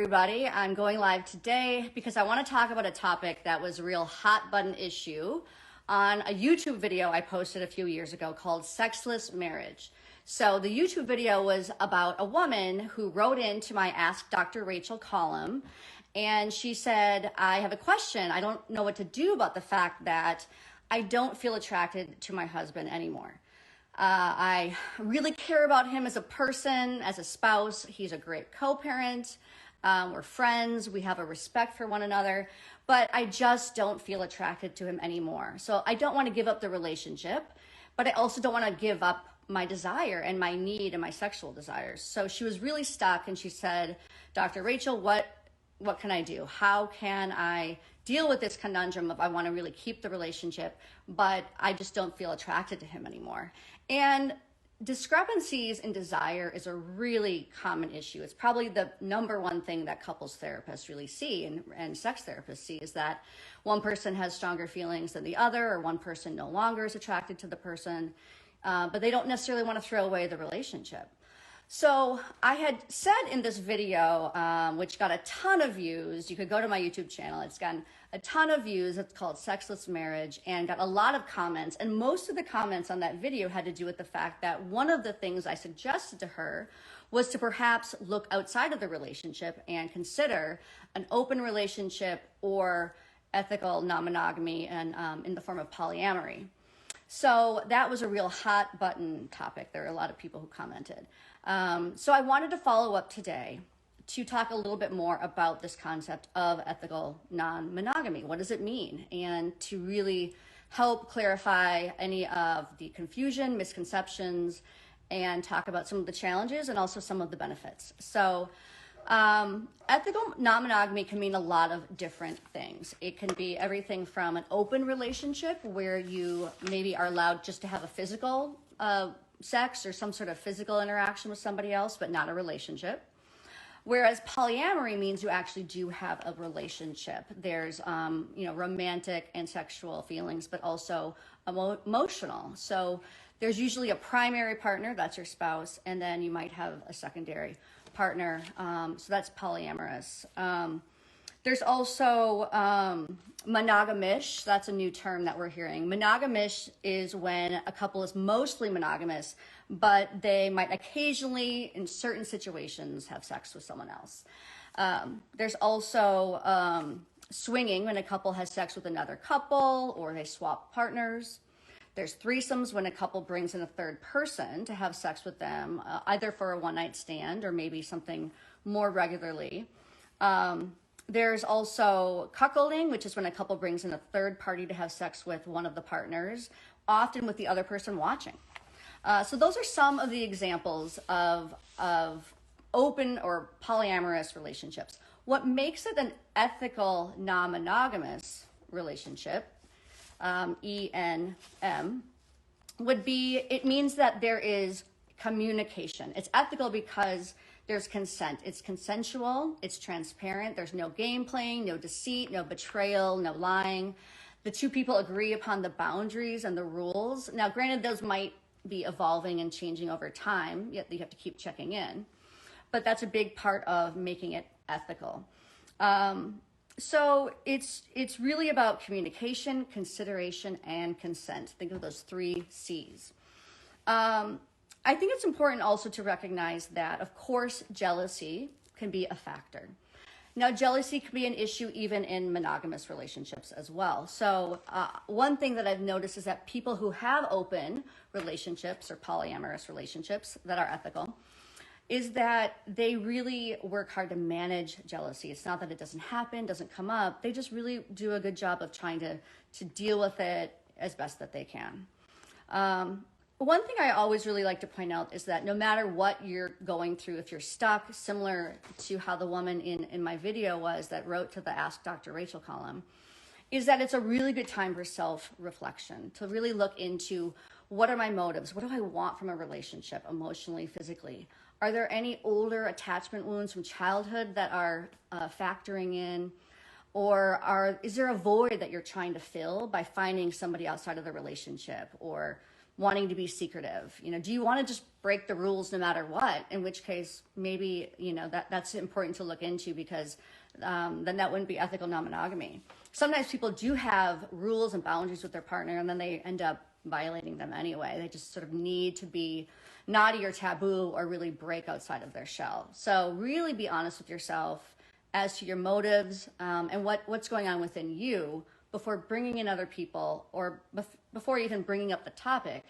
everybody. I'm going live today because I want to talk about a topic that was a real hot button issue on a YouTube video I posted a few years ago called Sexless Marriage. So the YouTube video was about a woman who wrote into my Ask Dr. Rachel column, and she said, I have a question. I don't know what to do about the fact that I don't feel attracted to my husband anymore. I really care about him as a person, as a spouse. He's a great co-parent. We're friends. We have a respect for one another, but I just don't feel attracted to him anymore. So I don't want to give up the relationship, but I also don't want to give up my desire and my need and my sexual desires. So she was really stuck, and she said, Dr. Rachel, what can I do? How can I deal with this conundrum of I want to really keep the relationship, but I just don't feel attracted to him anymore? And discrepancies in desire is a really common issue. It's probably the number one thing that couples therapists really see, and sex therapists see, is that one person has stronger feelings than the other, or one person no longer is attracted to the person, but they don't necessarily want to throw away the relationship. So I had said in this video, which got a ton of views, you could go to my YouTube channel, it's gotten a ton of views, it's called Sexless Marriage, and got a lot of comments. And most of the comments on that video had to do with the fact that one of the things I suggested to her was to perhaps look outside of the relationship and consider an open relationship or ethical non-monogamy, and in the form of polyamory. So that was a real hot button topic. There were a lot of people who commented. So I wanted to follow up today to talk a little bit more about this concept of ethical non-monogamy. What does it mean? And to really help clarify any of the confusion, misconceptions, and talk about some of the challenges and also some of the benefits. So ethical non-monogamy can mean a lot of different things. It can be everything from an open relationship where you maybe are allowed just to have a physical sex or some sort of physical interaction with somebody else, but not a relationship. Whereas polyamory means you actually do have a relationship. There's romantic and sexual feelings, but also emotional. So there's usually a primary partner, that's your spouse, and then you might have a secondary partner, so that's polyamorous. There's also monogamish. That's a new term that we're hearing. Monogamish is when a couple is mostly monogamous, but they might occasionally, in certain situations, have sex with someone else. There's also swinging, when a couple has sex with another couple or they swap partners. There's threesomes, when a couple brings in a third person to have sex with them, either for a one-night stand or maybe something more regularly. There's also cuckolding, which is when a couple brings in a third party to have sex with one of the partners, often with the other person watching. So those are some of the examples of open or polyamorous relationships. What makes it an ethical non-monogamous relationship, ENM, would be, it means that there is communication. It's ethical because there's consent. It's consensual, it's transparent, there's no game playing, no deceit, no betrayal, no lying. The two people agree upon the boundaries and the rules. Now, granted, those might be evolving and changing over time, yet you have to keep checking in. But that's a big part of making it ethical. So it's really about communication, consideration, and consent. Think of those 3 C's. I think it's important also to recognize that, of course, jealousy can be a factor. Now, jealousy can be an issue even in monogamous relationships as well. So one thing that I've noticed is that people who have open relationships or polyamorous relationships that are ethical is that they really work hard to manage jealousy. It's not that it doesn't happen, doesn't come up. They just really do a good job of trying to deal with it as best that they can. One thing I always really like to point out is that no matter what you're going through, if you're stuck, similar to how the woman in my video was that wrote to the Ask Dr. Rachel column, is that it's a really good time for self-reflection, to really look into what are my motives? What do I want from a relationship, emotionally, physically? Are there any older attachment wounds from childhood that are factoring in? Or is there a void that you're trying to fill by finding somebody outside of the relationship, or wanting to be secretive? You know, do you want to just break the rules no matter what? In which case, maybe, you know, that's important to look into, because then that wouldn't be ethical non-monogamy. Sometimes people do have rules and boundaries with their partner, and then they end up violating them anyway. They just sort of need to be naughty or taboo or really break outside of their shell. So really be honest with yourself as to your motives and what's going on within you before bringing in other people, or before even bringing up the topic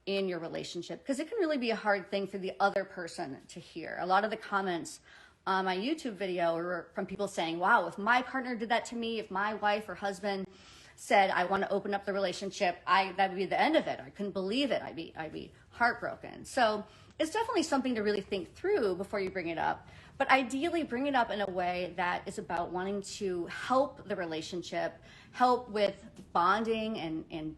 in your relationship, because it can really be a hard thing for the other person to hear. A lot of the comments on my YouTube video were from people saying, wow, if my partner did that to me, if my wife or husband said, I want to open up the relationship, that would be the end of it. I couldn't believe it. I'd be heartbroken. So it's definitely something to really think through before you bring it up. But ideally, bring it up in a way that is about wanting to help the relationship, help with bonding and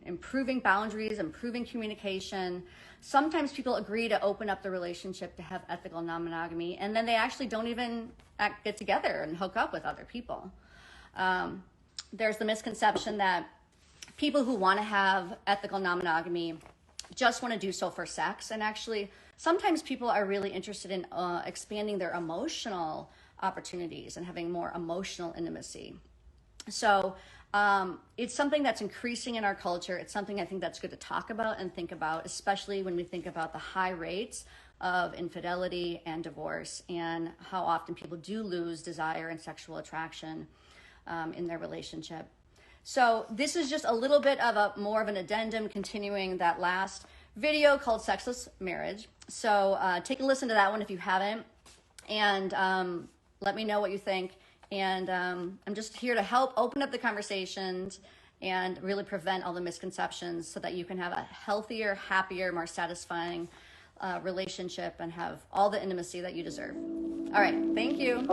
improving boundaries, improving communication. Sometimes people agree to open up the relationship to have ethical non-monogamy, and then they actually don't even get together and hook up with other people. There's the misconception that people who want to have ethical non-monogamy just want to do so for sex. And actually, sometimes people are really interested in expanding their emotional opportunities and having more emotional intimacy. So it's something that's increasing in our culture. It's something I think that's good to talk about and think about, especially when we think about the high rates of infidelity and divorce, and how often people do lose desire and sexual attraction in their relationship. So this is just a little bit of more of an addendum continuing that last video called Sexless Marriage. So take a listen to that one if you haven't, and let me know what you think. And I'm just here to help open up the conversations and really prevent all the misconceptions so that you can have a healthier, happier, more satisfying relationship and have all the intimacy that you deserve. All right, thank you.